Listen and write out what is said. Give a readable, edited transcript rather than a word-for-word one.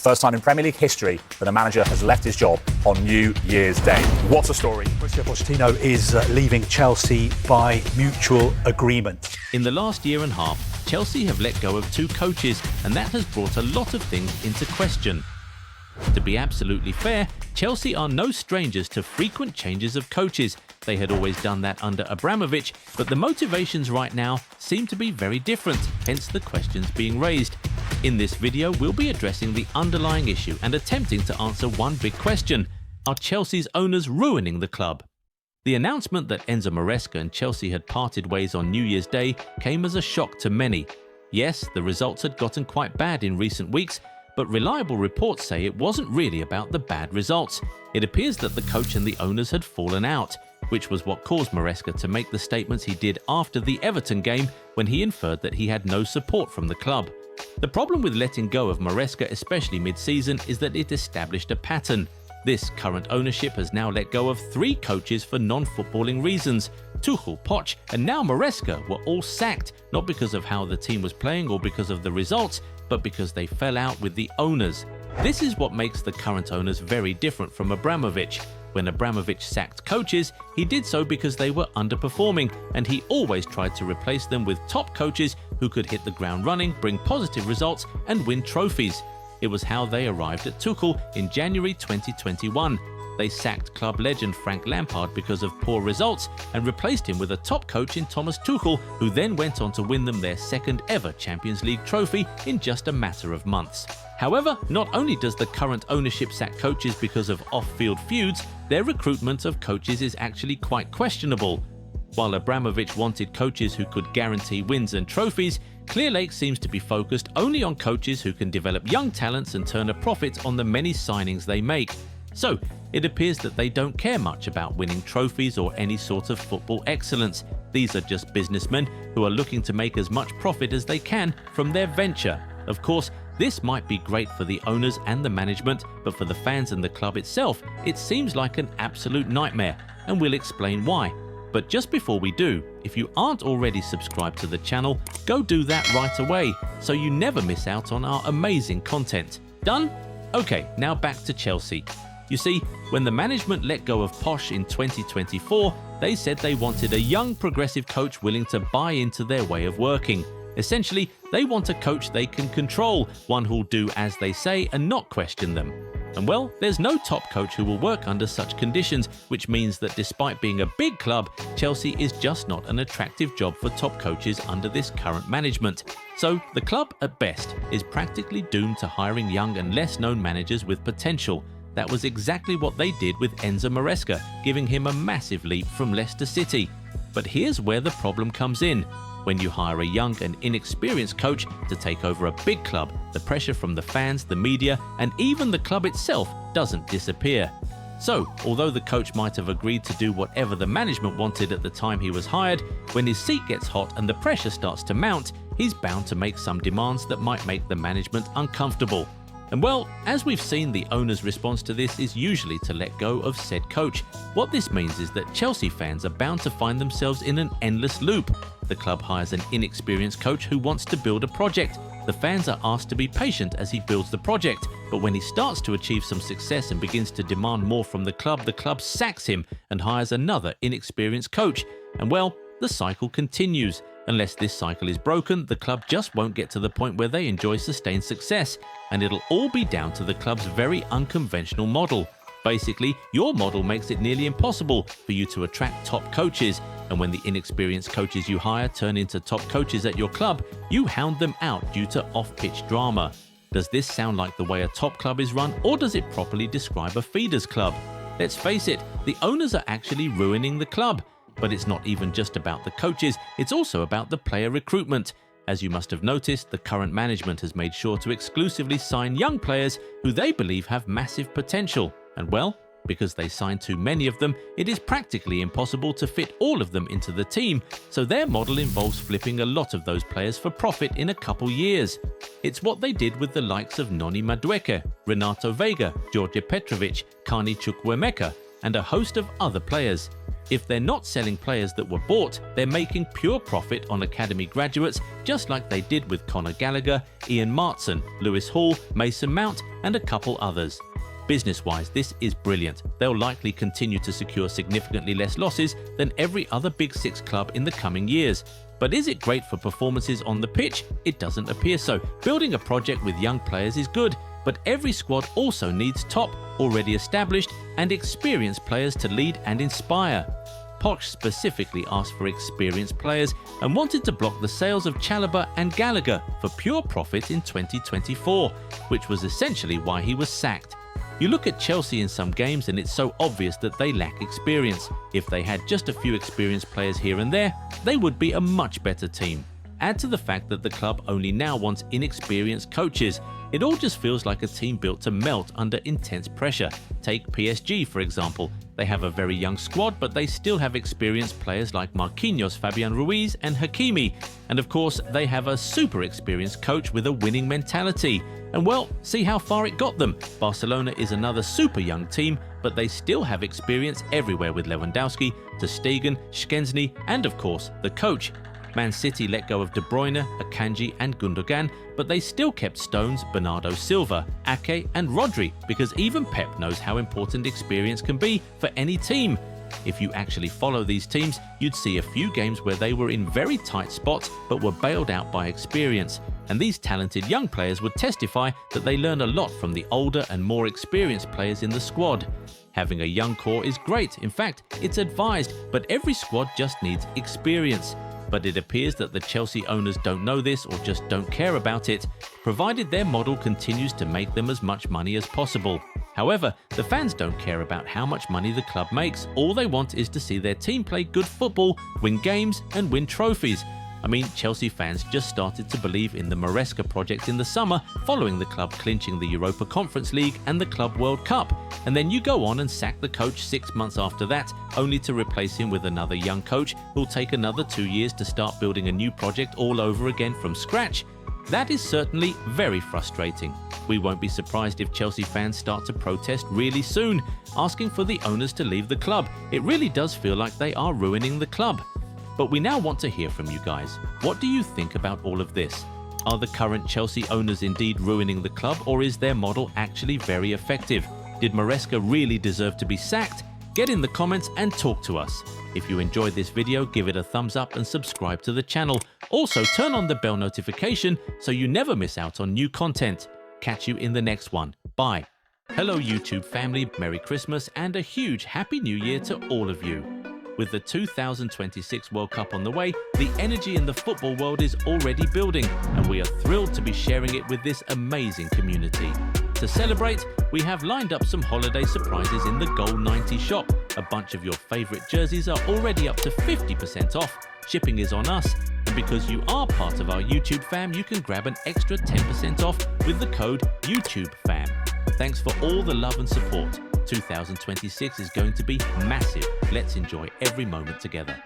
First time in Premier League history that a manager has left his job on New Year's Day. What's the story? Mauricio Pochettino is leaving Chelsea by mutual agreement. In the last year and a half, Chelsea have let go of 2 coaches, and that has brought a lot of things into question. To be absolutely fair, Chelsea are no strangers to frequent changes of coaches. They had always done that under Abramovich, but the motivations right now seem to be very different, hence the questions being raised. In this video, we'll be addressing the underlying issue and attempting to answer one big question: are Chelsea's owners ruining the club? The announcement that Enzo Maresca and Chelsea had parted ways on New Year's Day came as a shock to many. Yes, the results had gotten quite bad in recent weeks, but reliable reports say it wasn't really about the bad results. It appears that the coach and the owners had fallen out, which was what caused Maresca to make the statements he did after the Everton game, when he inferred that he had no support from the club. The problem with letting go of Maresca, especially mid-season, is that it established a pattern. This current ownership has now let go of 3 coaches for non-footballing reasons. Tuchel, Poch, and now Maresca were all sacked, not because of how the team was playing or because of the results, but because they fell out with the owners. This is what makes the current owners very different from Abramovich. When Abramovich sacked coaches, he did so because they were underperforming, and he always tried to replace them with top coaches who could hit the ground running, bring positive results, and win trophies. It was how they arrived at Tuchel in January 2021. They sacked club legend Frank Lampard because of poor results and replaced him with a top coach in Thomas Tuchel, who then went on to win them their second ever Champions League trophy in just a matter of months. However, not only does the current ownership sack coaches because of off-field feuds, their recruitment of coaches is actually quite questionable. While Abramovich wanted coaches who could guarantee wins and trophies, Clearlake seems to be focused only on coaches who can develop young talents and turn a profit on the many signings they make. So, it appears that they don't care much about winning trophies or any sort of football excellence. These are just businessmen who are looking to make as much profit as they can from their venture. Of course, this might be great for the owners and the management, but for the fans and the club itself, it seems like an absolute nightmare, and we'll explain why. But just before we do, if you aren't already subscribed to the channel, go do that right away so you never miss out on our amazing content. Done? Okay, now back to Chelsea. You see, when the management let go of Poch in 2024, they said they wanted a young progressive coach willing to buy into their way of working. Essentially, they want a coach they can control, one who'll do as they say and not question them. And well, there's no top coach who will work under such conditions, which means that despite being a big club, Chelsea is just not an attractive job for top coaches under this current management. So the club, at best, is practically doomed to hiring young and less known managers with potential. That was exactly what they did with Enzo Maresca, giving him a massive leap from Leicester City. But here's where the problem comes in. When you hire a young and inexperienced coach to take over a big club, the pressure from the fans, the media, and even the club itself doesn't disappear. So, although the coach might have agreed to do whatever the management wanted at the time he was hired, when his seat gets hot and the pressure starts to mount, he's bound to make some demands that might make the management uncomfortable. And well, as we've seen, the owner's response to this is usually to let go of said coach. What this means is that Chelsea fans are bound to find themselves in an endless loop. The club hires an inexperienced coach who wants to build a project. The fans are asked to be patient as he builds the project, but when he starts to achieve some success and begins to demand more from the club sacks him and hires another inexperienced coach. And well, the cycle continues. Unless this cycle is broken, the club just won't get to the point where they enjoy sustained success, and it'll all be down to the club's very unconventional model. Basically, your model makes it nearly impossible for you to attract top coaches, and when the inexperienced coaches you hire turn into top coaches at your club, you hound them out due to off-pitch drama. Does this sound like the way a top club is run, or does it properly describe a feeders club? Let's face it, the owners are actually ruining the club. But it's not even just about the coaches, it's also about the player recruitment. As you must have noticed, the current management has made sure to exclusively sign young players who they believe have massive potential. And well, because they sign too many of them, it is practically impossible to fit all of them into the team, so their model involves flipping a lot of those players for profit in a couple years. It's what they did with the likes of Noni Madueke, Renato Vega, George Petrovic, Carney Chukwuemeka, and a host of other players. If they're not selling players that were bought, they're making pure profit on academy graduates, just like they did with Conor Gallagher, Ian Martson, Lewis Hall, Mason Mount, and a couple others. Business-wise, this is brilliant. They'll likely continue to secure significantly less losses than every other Big Six club in the coming years. But is it great for performances on the pitch? It doesn't appear so. Building a project with young players is good, but every squad also needs top, already established, and experienced players to lead and inspire. Poch specifically asked for experienced players and wanted to block the sales of Chalobah and Gallagher for pure profit in 2024, which was essentially why he was sacked. You look at Chelsea in some games and it's so obvious that they lack experience. If they had just a few experienced players here and there, they would be a much better team. Add to the fact that the club only now wants inexperienced coaches. It all just feels like a team built to melt under intense pressure. Take PSG, for example. They have a very young squad, but they still have experienced players like Marquinhos, Fabian Ruiz, and Hakimi. And of course, they have a super experienced coach with a winning mentality. And well, see how far it got them. Barcelona is another super young team, but they still have experience everywhere with Lewandowski, ter Stegen, Szczęsny, and of course, the coach. Man City let go of De Bruyne, Akanji and Gundogan, but they still kept Stones, Bernardo Silva, Ake and Rodri, because even Pep knows how important experience can be for any team. If you actually follow these teams, you'd see a few games where they were in very tight spots but were bailed out by experience. And these talented young players would testify that they learn a lot from the older and more experienced players in the squad. Having a young core is great, in fact, it's advised, but every squad just needs experience. But it appears that the Chelsea owners don't know this or just don't care about it, provided their model continues to make them as much money as possible. However, the fans don't care about how much money the club makes. All they want is to see their team play good football, win games and win trophies. I mean, Chelsea fans just started to believe in the Maresca project in the summer following the club clinching the Europa Conference League and the Club World Cup. And then you go on and sack the coach 6 months after that, only to replace him with another young coach who'll take another 2 years to start building a new project all over again from scratch. That is certainly very frustrating. We won't be surprised if Chelsea fans start to protest really soon, asking for the owners to leave the club. It really does feel like they are ruining the club. But we now want to hear from you guys. What do you think about all of this? Are the current Chelsea owners indeed ruining the club, or is their model actually very effective? Did Maresca really deserve to be sacked? Get in the comments and talk to us. If you enjoyed this video, give it a thumbs up and subscribe to the channel. Also, turn on the bell notification so you never miss out on new content. Catch you in the next one. Bye. Hello YouTube family, Merry Christmas and a huge Happy New Year to all of you. With the 2026 World Cup on the way, the energy in the football world is already building, and we are thrilled to be sharing it with this amazing community. To celebrate, we have lined up some holiday surprises in the Goal 90 shop. A bunch of your favorite jerseys are already up to 50% off. Shipping is on us, and because you are part of our YouTube fam, you can grab an extra 10% off with the code YouTubeFam. Thanks for all the love and support. 2026 is going to be massive. Let's enjoy every moment together.